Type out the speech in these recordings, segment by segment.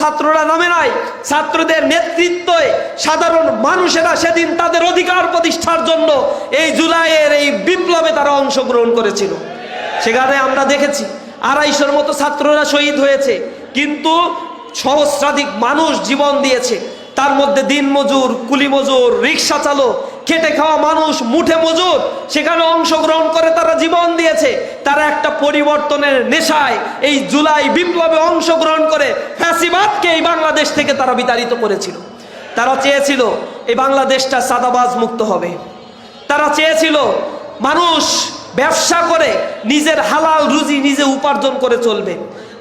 ছাত্ররা নামে নাই, ছাত্রদের নেতৃত্বে সাধারণ মানুষেরা সেদিন তাদের অধিকার প্রতিষ্ঠার জন্য এই জুলাইয়ের এই বিপ্লবে তারা অংশগ্রহণ করেছিল। সেখানে আমরা দেখেছি 250-র মতো ছাত্ররা শহীদ হয়েছে, কিন্তু সহস্রাধিক মানুষ জীবন দিয়েছে। তার মধ্যে দিনমজুর, কুলি মজুর, রিক্সা চালক, খেটে খাওয়া মানুষ, মুঠে মজুর সেখানে অংশগ্রহণ করে তারা জীবন দিয়েছে। তারা একটা পরিবর্তনের নেশায় এই জুলাই বিপ্লবে অংশগ্রহণ করে ফ্যাসিবাদকে এই বাংলাদেশ থেকে তারা বিতাড়িত করেছিল। তারা চেয়েছিল এই বাংলাদেশটা সাদাবাজ মুক্ত হবে। তারা চেয়েছিল মানুষ ব্যবসা করে নিজের হালাল রুজি নিজে উপার্জন করে চলবে।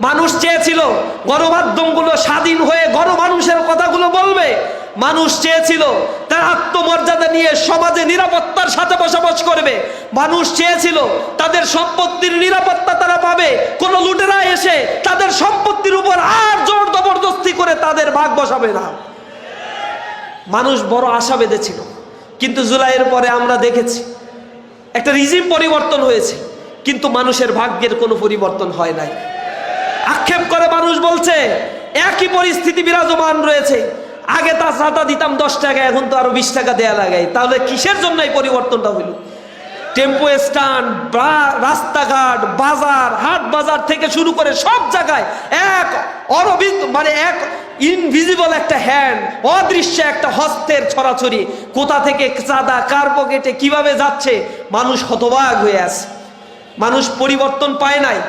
মানুষ চেয়েছিল গণমাধ্যমগুলো স্বাধীন হয়ে গণমানুষের কথাগুলো বলবে। মানুষ চেয়েছিল তার আত্মমর্যাদা নিয়ে সমাজে নিরাপত্তার সাথে বসবাস করবে। মানুষ চেয়েছিল তাদের সম্পত্তির নিরাপত্তা তারা পাবে, কোনো লুটেরা এসে তাদের সম্পত্তির উপর আর জোর জবরদস্তি করে তাদের ভাগ বসাবে না। মানুষ বড় আশা বেঁধেছিল, কিন্তু জুলাইয়ের পরে আমরা দেখেছি একটা রিজিম পরিবর্তন হয়েছে, কিন্তু মানুষের ভাগ্যের কোনো পরিবর্তন হয় নাই। আক্ষেপ করে মানুষ বলছে একই পরিস্থিতি বিরাজমান রয়েছে। আগে তা চাঁদা দিতাম 10 টাকা, এখন তো আরো 20 টাকা দেয়া লাগাই। তাহলে কিসের জন্য এই পরিবর্তনটা হইল? টেম্পো স্ট্যান্ড, রাস্তাঘাট, বাজার, হাট বাজার থেকে শুরু করে সব জায়গায় এক এক ইনভিজিবল একটা হ্যান্ড, অদৃশ্য একটা হস্তের ছড়াছড়ি। কোথা থেকে চাঁদা কার পকেটে কিভাবে যাচ্ছে, মানুষ হতবাক হয়ে আছে। মানুষ পরিবর্তন পায় নাই।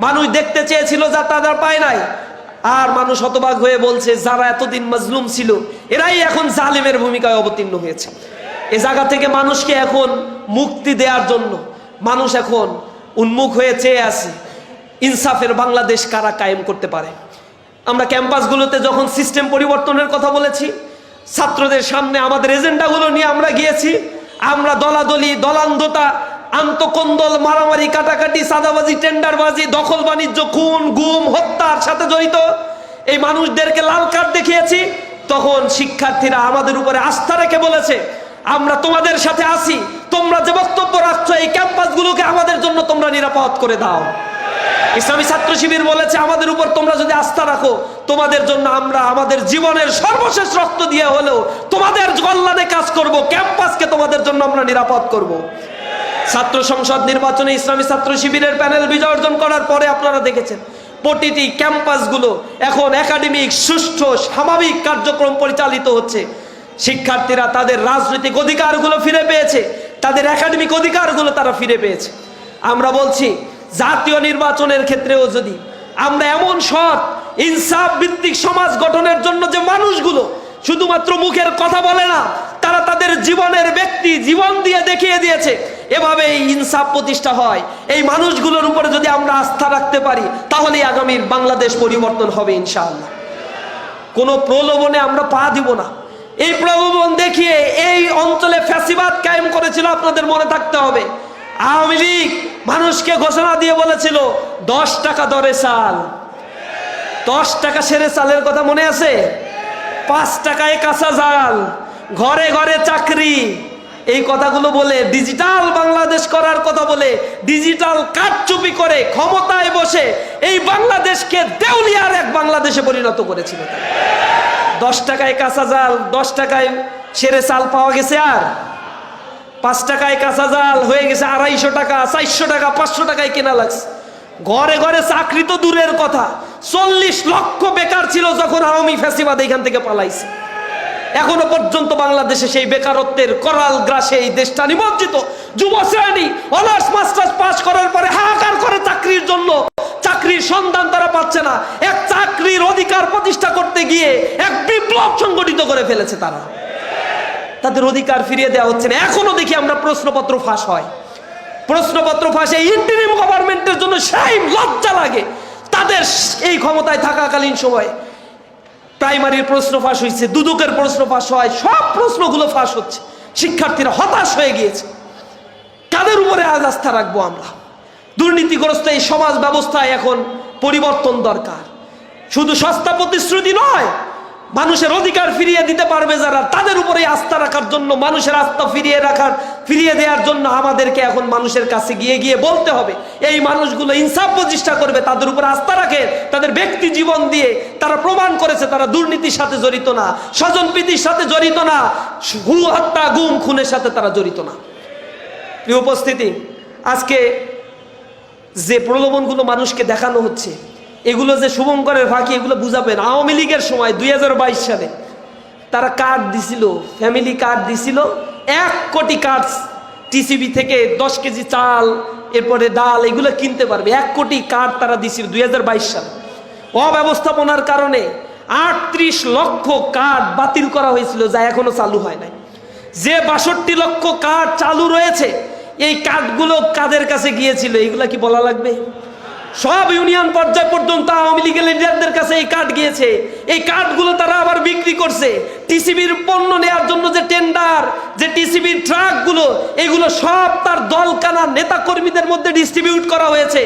মানুষ দেখতে চেয়েছিল যা তারা পায় নাই। আর মানুষ হতবাক হয়ে বলছে যারা এতদিন মাজলুম ছিল এরাই এখন জালিমের ভূমিকায় অবতীর্ণ হয়েছে। এ জায়গা থেকে মানুষকে এখন মুক্তি দেওয়ার জন্য মানুষ এখন উন্মুখ হয়ে চেয়ে আছে ইনসাফের বাংলাদেশ কারা কায়েম করতে পারে। আমরা ক্যাম্পাসগুলোতে যখন সিস্টেম পরিবর্তনের কথা বলেছি, ছাত্রদের সামনে আমাদের এজেন্ডাগুলো নিয়ে আমরা গিয়েছি। আমরা দলাদলি, দলান্ধতা, আন্তকন্দল, মারামারি, কাটাকাটি, সাদাবাজি, টেন্ডারবাজি, দখল বাণিজ্য, খুন, গুম, হত্যার সাথে জড়িত এই মানুষদেরকে লাল কার্ড দেখিয়েছি। তখন শিক্ষার্থীরা আমাদের উপরে আস্থা রেখে বলেছে আমরা তোমাদের সাথে আছি, তোমরা যে বক্তব্য রাখছো এই ক্যাম্পাসগুলোকে আমাদের জন্য তোমরা নিরাপদ করে দাও। ইসলামী ছাত্র শিবির বলেছে আমাদের উপর তোমরা যদি আস্থা রাখো, তোমাদের জন্য আমরা আমাদের জীবনের সর্বশেষ রক্ত দিয়ে হলেও তোমাদের কল্যাণে কাজ করব, ক্যাম্পাসকে তোমাদের জন্য আমরা নিরাপদ করব। ছাত্র সংসদ নির্বাচনে ইসলামী ছাত্র শিবিরের প্যানেল বিজয় অর্জন করার পরে আপনারা দেখেছেন প্রতিটি ক্যাম্পাসগুলো এখন একাডেমিক সুষ্ঠু স্বাভাবিক কার্যক্রম পরিচালিত হচ্ছে। শিক্ষার্থীরা তাদের রাজনৈতিক অধিকারগুলো ফিরে পেয়েছে, তাদের একাডেমিক অধিকারগুলো তারা ফিরে পেয়েছে। আমরা বলছি জাতীয় নির্বাচনের ক্ষেত্রেও যদি আমরা এমন সৎ ইনসাফ ভিত্তিক সমাজ গঠনের জন্য যে মানুষগুলো শুধুমাত্র মুখের কথা বলে না, তারা তাদের জীবনের ব্যক্তি জীবন দিয়ে দেখিয়ে দিয়েছে, এভাবে এই ইনসাফ প্রতিষ্ঠা হয়। এই মানুষগুলোর উপরে যদি আমরা আস্থা রাখতে পারি তাহলে আগামীর বাংলাদেশ পরিবর্তন হবে ইনশাআল্লাহ। কোনো প্রলোভনে আমরা পা দিব না। এই প্রলোভন দেখিয়ে এই অঞ্চলে ফ্যাসিবাদ কায়েম করেছিল, আপনাদের মনে থাকতে হবে। আওয়ামী লীগ মানুষকে ঘোষণা দিয়ে বলেছিল 10 টাকা দরে চাল, 10 টাকা সেরে চালের কথা মনে আছে? 5 টাকায় কাঁচা জাল, ঘরে ঘরে চাকরি, এই কথাগুলো বলে ডিজিটাল বাংলাদেশ করার কথা বলে ডিজিটাল কারচুপি করে ক্ষমতায় বসে এই বাংলাদেশকে দেউলিয়ার এক বাংলাদেশে পরিণত করেছিল। 10 টাকায় কাঁচা জাল, 10 টাকায় সেরে চাল পাওয়া গেছে, আর 5 টাকায় কাঁচা জাল হয়ে গেছে 250 টাকা, 400 টাকা, 500 টাকায় কেনা লাগছে। ঘরে ঘরে চাকরি তো দূরের কথা, 40 লক্ষ বেকার ছিল যখন আওয়ামী ফ্যাসিবাদ এখান থেকে পালাইছে। এখনো পর্যন্ত বাংলাদেশে সেই বেকারত্বের করাল গ্রাসে এই দেশটা নিমজ্জিত। যুব শ্রেণী অনার্স মাস্টার্স পাস করার পরে হাহাকার করে চাকরির জন্য, চাকরির সন্ধান তারা পাচ্ছে না। এক চাকরির অধিকার প্রতিষ্ঠা করতে গিয়ে এক বিপ্লব সংগঠিত করে ফেলেছে তারা। তাদের অধিকার ফিরিয়ে দেওয়া হচ্ছে না। এখনো দেখি আমরা প্রশ্নপত্র ফাঁস হয়, প্রশ্নপত্র ফাঁসে ইন্টারিম গভর্নমেন্টের জন্য সেই লজ্জা লাগে। তাদের এই ক্ষমতায় থাকাকালীন সময় প্রাইমারির প্রশ্ন ফাঁস হয়েছে, দুদকের প্রশ্ন ফাঁস হয়, সব প্রশ্নগুলো ফাঁস হচ্ছে। শিক্ষার্থীরা হতাশ হয়ে গিয়েছে। কাদের উপরে আজ আস্থা রাখবো আমরা? দুর্নীতিগ্রস্ত এই সমাজ ব্যবস্থায় এখন পরিবর্তন দরকার। শুধু সস্তা প্রতিশ্রুতি নয়, মানুষের অধিকার ফিরিয়ে দিতে পারবে যারা, তাদের উপরে আস্থা রাখার জন্য, মানুষের আস্থা ফিরিয়ে দেওয়ার জন্য আমাদেরকে এখন মানুষের কাছে গিয়ে গিয়ে বলতে হবে, এই মানুষগুলো ইনসাফ প্রতিষ্ঠা করবে, তাদের উপর আস্থা রাখে, তাদের ব্যক্তি জীবন দিয়ে তারা প্রমাণ করেছে তারা দুর্নীতির সাথে জড়িত না, স্বজনপ্রীতির সাথে জড়িত না, হত্যা গুম খুনের সাথে তারা জড়িত না। প্রিয় উপস্থিতি, আজকে যে প্রলোভনগুলো মানুষকে দেখানো হচ্ছে, এগুলো যে শুভঙ্করের ফাঁকি, এগুলো বুঝাবেন। আওয়ামী লীগের সময় 2022 সালে তারা কার্ড দিছিল, ফ্যামিলি কার্ড দিছিল, 1 কোটি কার্ড, টিসিবি থেকে 10 কেজি চাল, এরপরে ডাল, এগুলো কিনতে পারবে, 1 কোটি কার্ড তারা দিছিল 2022 সালে। অব্যবস্থাপনার কারণে 38 লক্ষ কার্ড বাতিল করা হয়েছিল, যা এখনো চালু হয় নাই। যে 62 লক্ষ কার্ড চালু রয়েছে, এই কার্ডগুলো কাদের কাছে গিয়েছিল এগুলা কি বলা লাগবে? সব ইউনিয়ন পর্যায় পর্যন্ত আওয়ামী লীগের লিডারদের কাছে এই কার্ড গিয়েছে। এই কার্ডগুলো তারা আবার বিক্রি করছে। টিসিবির পণ্য নেওয়ার জন্য যে টেন্ডার, যে টিসিবির ট্রাকগুলো, এগুলো সব তার দলকানা নেতা কর্মীদের মধ্যে ডিস্ট্রিবিউট করা হয়েছে।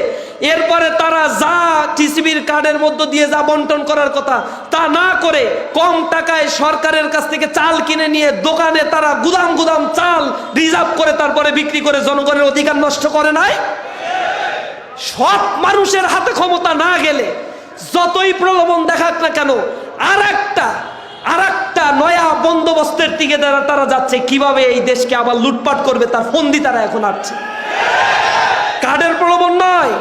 এরপরে তারা যা টিসিবির কার্ডের মধ্য দিয়ে যা বন্টন করার কথা তা না করে কম টাকায় সরকারের কাছ থেকে চাল কিনে নিয়ে দোকানে তারা গুদাম চাল রিজার্ভ করে তারপরে বিক্রি করে জনগণের অধিকার নষ্ট করে নাই। সব মানুষের হাতে ক্ষমতা না গেলে যতই প্রলোভন দেখাক না কেন, আর একটা নয়া বন্দোবস্তের দিকে তারা যাচ্ছে, কিভাবে এই দেশকে আবার লুটপাট করবে তার ফন্দি তারা এখন আসছে। কার্ডের প্রলোভন নয়,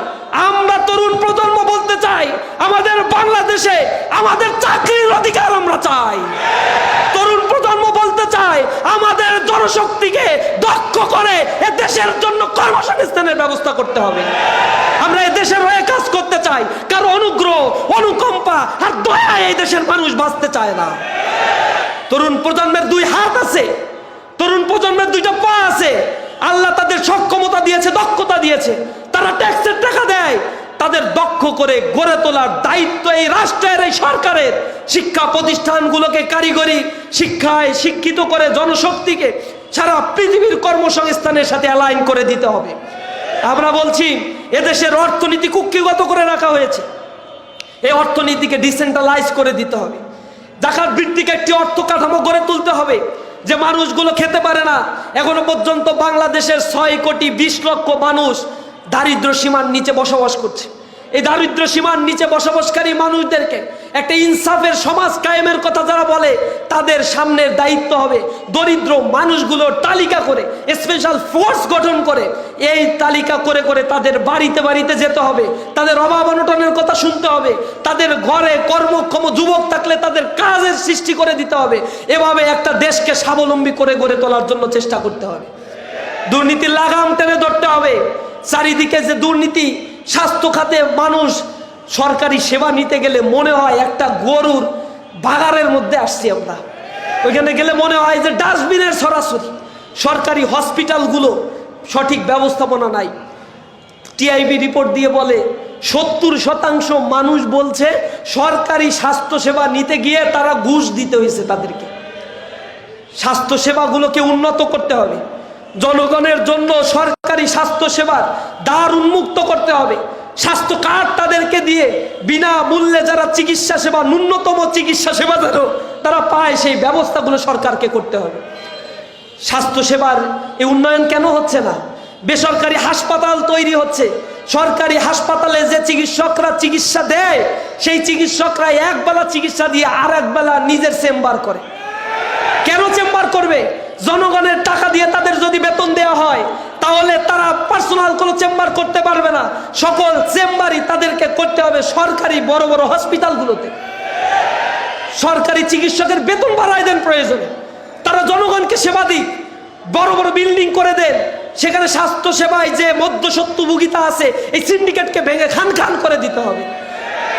আমরা তরুণ প্রজন্ম বলতে চাই, আমাদের বাংলাদেশে আমাদের চাকরির অধিকার আমরা চাই। তরুণ প্রজন্ম বলতে চাই, আমাদের জনশক্তিকে দক্ষ করে এ দেশের জন্য কর্মসংস্থানের ব্যবস্থা করতে হবে। আমরা এ দেশের হয়ে কাজ করতে চাই, কারো অনুগ্রহ, অনুকম্পা আর দয়া এই দেশের মানুষ বাঁচতে চায় না। তরুণ প্রজন্মের 2 হাত আছে, তরুণ প্রজন্মের 2টা পা আছে, আল্লাহ তাদের সক্ষমতা দিয়েছে, দক্ষতা দিয়েছে, তারা ট্যাক্সের টাকা দেয়। তাদের দক্ষ করে গড়ে তোলার দায়িত্ব এই রাষ্ট্রের, এই সরকারের। শিক্ষা প্রতিষ্ঠানগুলোকে কারিগরি শিক্ষায় শিক্ষিত করে জনশক্তিকে সারা পৃথিবীর কর্মসংস্থানের সাথে অ্যালাইন করে দিতে হবে। আমরা বলছি, এদেশের অর্থনীতি কুক্ষিগত করে রাখা হয়েছে, এই অর্থনীতিকে ডিসেন্ট্রালাইজ করে দিতে হবে। জাকাত ভিত্তিক একটি অর্থ কাঠামো গড়ে তুলতে হবে, যে মানুষগুলো খেতে পারে না। এখনো পর্যন্ত বাংলাদেশের 6 কোটি 20 লক্ষ মানুষ দারিদ্র সীমার নিচে বসবাস করছে। এই দারিদ্র সীমার নিচে বসবাসকারী মানুষদেরকে একটা ইনসাফের সমাজ কায়েমের কথা যারা বলে, তাদের সামনের দায়িত্ব হবে দরিদ্র মানুষগুলোর তালিকা করে, স্পেশাল ফোর্স গঠন করে, এই তালিকা করে করে তাদের বাড়িতে বাড়িতে যেতে হবে, তাদের অভাব অনটনের কথা শুনতে হবে, তাদের ঘরে কর্মক্ষম যুবক থাকলে তাদের কাজের সৃষ্টি করে দিতে হবে। এভাবে একটা দেশকে স্বাবলম্বী করে গড়ে তোলার জন্য চেষ্টা করতে হবে। দুর্নীতির লাগাম টেনে ধরতে হবে। চারিদিকে যে দুর্নীতি, স্বাস্থ্য খাতে মানুষ সরকারি সেবা নিতে গেলে মনে হয় একটা গরুর বাগারের মধ্যে আসছি আমরা। ওইখানে গেলে মনে হয় যে ডাস্টবিনের সরাসরি। সরকারি হসপিটালগুলো সঠিক ব্যবস্থাপনা নাই। টিআইবি রিপোর্ট দিয়ে বলে 70% মানুষ বলছে সরকারি স্বাস্থ্যসেবা নিতে গিয়ে তারা ঘুষ দিতে হয়েছে তাদেরকে। স্বাস্থ্যসেবাগুলোকে উন্নত করতে হবে, জনগণের জন্য সরকারি স্বাস্থ্যসেবার দ্বার উন্মুক্ত করতে হবে। স্বাস্থ্য কার্ড তাদেরকে দিয়ে বিনামূল্যে যারা চিকিৎসা সেবা, ন্যূনতম চিকিৎসা সেবা যেন তারা পায়, সেই ব্যবস্থাগুলো সরকারকে করতে হবে। স্বাস্থ্যসেবার এই উন্নয়ন কেন হচ্ছে না? বেসরকারি হাসপাতাল তৈরি হচ্ছে, সরকারি হাসপাতালে যে চিকিৎসকরা চিকিৎসা দেয়, সেই চিকিৎসকরা একবেলা চিকিৎসা দিয়ে আর একবেলা নিজের চেম্বার করে। কেন চেম্বার করবে? জনগণের টাকা দিয়ে তাদের যদি বেতন দেওয়া হয়, তাহলে তারা পার্সোনাল কোনো চেম্বার করতে পারবে না। সকল চেম্বারই তাদেরকে করতে হবে সরকারি বড় বড় হসপিটালগুলোতে। সরকারি চিকিৎসকের বেতন বাড়ায় দেন প্রয়োজনে, তারা জনগণকে সেবা দিক, বড় বড় বিল্ডিং করে দেন, সেখানে স্বাস্থ্য সেবায় যে মধ্যস্বত্বভোগিতা আছে এই সিন্ডিকেটকে ভেঙে খান খান করে দিতে হবে।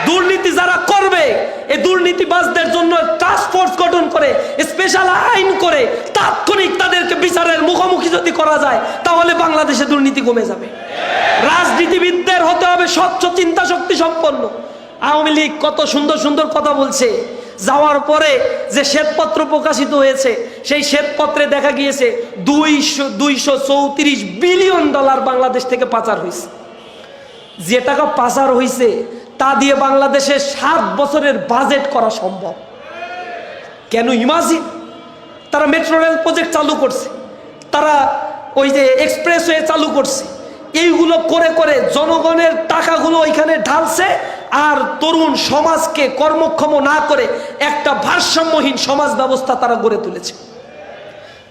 দুর্নীতি যারা করবে, এই দুর্নীতিবাজদের জন্য টাস্ক ফোর্স গঠন করে স্পেশাল আইন করে তাৎক্ষণিক তাদেরকে বিচারের মুখোমুখি যদি করা যায়, তাহলে বাংলাদেশে দুর্নীতি কমে যাবে। রাজনীতিবিদদের হতে হবে স্বচ্ছ চিন্তা শক্তি সম্পন্ন। আওয়ামী লীগ কত সুন্দর সুন্দর কথা বলছে, যাওয়ার পরে যে শ্বেতপত্র প্রকাশিত হয়েছে, সেই শ্বেতপত্রে দেখা গিয়েছে 234 বিলিয়ন ডলার বাংলাদেশ থেকে পাচার হয়েছে। যে টাকা পাচার হয়েছে তা দিয়ে বাংলাদেশের 7 বছরের বাজেট করা সম্ভব। কেন ইমাজিন, তারা মেট্রো রেল প্রজেক্ট চালু করছে, তারা ওই যে এক্সপ্রেসওয়ে চালু করছে, এইগুলো করে করে জনগণের টাকাগুলো ওইখানে ঢালছে, আর তরুণ সমাজকে কর্মক্ষম না করে একটা ভারসাম্যহীন সমাজ ব্যবস্থা তারা গড়ে তুলেছে।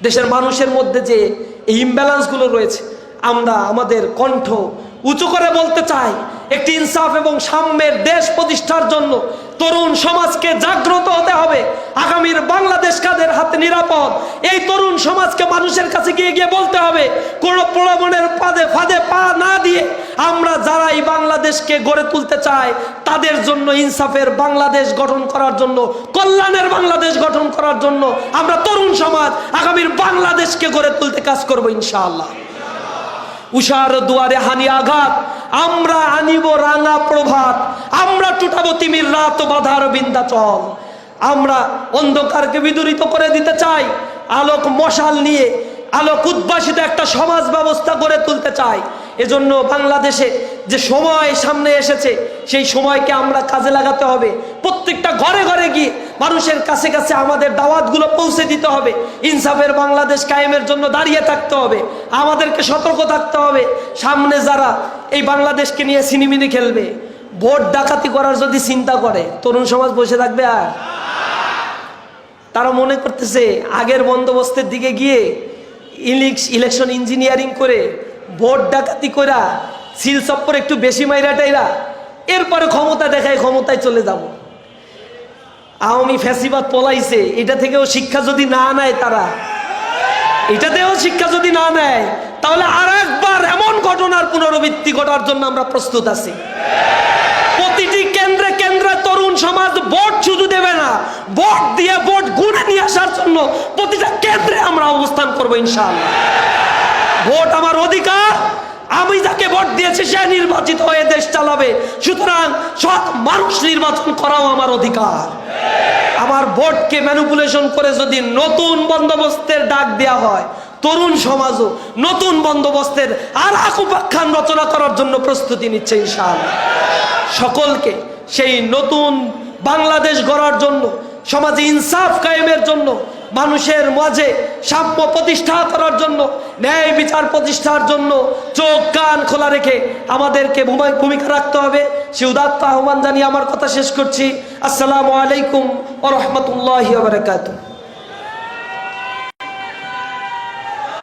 দেশের মানুষের মধ্যে যে এই ইমব্যালেন্সগুলো রয়েছে, আমরা আমাদের কণ্ঠ উঁচু করে বলতে চাই, একটি ইনসাফ এবং সাম্যের দেশ প্রতিষ্ঠার জন্য তরুণ সমাজকে জাগ্রত হতে হবে। আগামীর বাংলাদেশ কাদের হাতে নিরাপদ, এই তরুণ সমাজকে মানুষের কাছে গিয়ে গিয়ে বলতে হবে। কোনো প্রলোভনের ফাঁদে পা না দিয়ে আমরা যারা এই বাংলাদেশকে গড়ে তুলতে চাই, তাদের জন্য ইনসাফের বাংলাদেশ গঠন করার জন্য, কল্যাণের বাংলাদেশ গঠন করার জন্য আমরা তরুণ সমাজ আগামীর বাংলাদেশকে গড়ে তুলতে কাজ করব ইনশাআল্লাহ। উষার দুয়ারে হানি আঘাত, আমরা আনিব রাঙা প্রভাত, আমরা টুটাবো তিমির রাত বাধার বিন্ধ্যাচল। আমরা অন্ধকারকে বিদূরিত করে দিতে চাই, আলোক মশাল নিয়ে আলোক উদ্ভাসিত একটা সমাজ ব্যবস্থা গড়ে তুলতে চাই। এজন্য বাংলাদেশে যে সময় সামনে এসেছে, সেই সময়কে আমরা কাজে লাগাতে হবে। প্রত্যেকটা ঘরে ঘরে গিয়ে মানুষের কাছে কাছে আমাদের দাওয়াতগুলো পৌঁছে দিতে হবে। ইনসাফের বাংলাদেশ কায়েমের জন্য দাঁড়িয়ে থাকতে হবে। আমাদেরকে সতর্ক থাকতে হবে, সামনে যারা এই বাংলাদেশকে নিয়ে সিনেমিনি খেলবে, ভোট ডাকাতি করার যদি চিন্তা করে, তরুণ সমাজ বসে থাকবে? আর তারা মনে করতেছে আগের বন্দোবস্তের দিকে গিয়ে ইলেকশন ইঞ্জিনিয়ারিং করে, ভোট ডাকাতি করা, সিল চপ্পর একটু বেশি মাইরাটাইরা এরপরে ক্ষমতা দেখায় ক্ষমতায় চলে যাব। আওয়ামী ফ্যাসিবাদ পলাইছে, এটা থেকেও শিক্ষা যদি না নেয়, তারা এটাতেও শিক্ষা যদি না নেয়, তাহলে আর একবার এমন ঘটনার পুনরাবৃত্তি ঘটার জন্য আমরা প্রস্তুত আছি। প্রতিটি কেন্দ্রে কেন্দ্রে তরুণ সমাজ ভোট শুধু দেবে না, ভোট দিয়ে ভোট গুণে নিয়ে আসার জন্য প্রতিটা কেন্দ্রে আমরা অবস্থান করবো ইনশাআল্লাহ। ভোট আমার অধিকার, আমি যাকে ভোট দিয়েছি সে নির্বাচিত হয়ে দেশ চালাবে, সুতরাং সৎ মানুষ নির্বাচন করাও আমার অধিকার। আমার ভোটকে ম্যানিপুলেশন করে যদি নতুন বন্দোবস্তের ডাক দেওয়া হয়, তরুণ সমাজও নতুন বন্দোবস্তের আর এক উপাখ্যান রচনা করার জন্য প্রস্তুতি নিচ্ছে ইনশাআল্লাহ। সকলকে সেই নতুন বাংলাদেশ গড়ার জন্য, সমাজে ইনসাফ কায়েমের জন্য, মানুষের মাঝে সাম্য প্রতিষ্ঠা করার জন্য, ন্যায় বিচার প্রতিষ্ঠার জন্য চোখ কান খোলা রেখে আমাদেরকে ভূমিকা রাখতে হবে। সে উদাত্ত আহ্বান জানিয়ে আমার কথা শেষ করছি। আসসালামু আলাইকুম ওয়া রাহমাতুল্লাহি ওয়া বারাকাতুহু।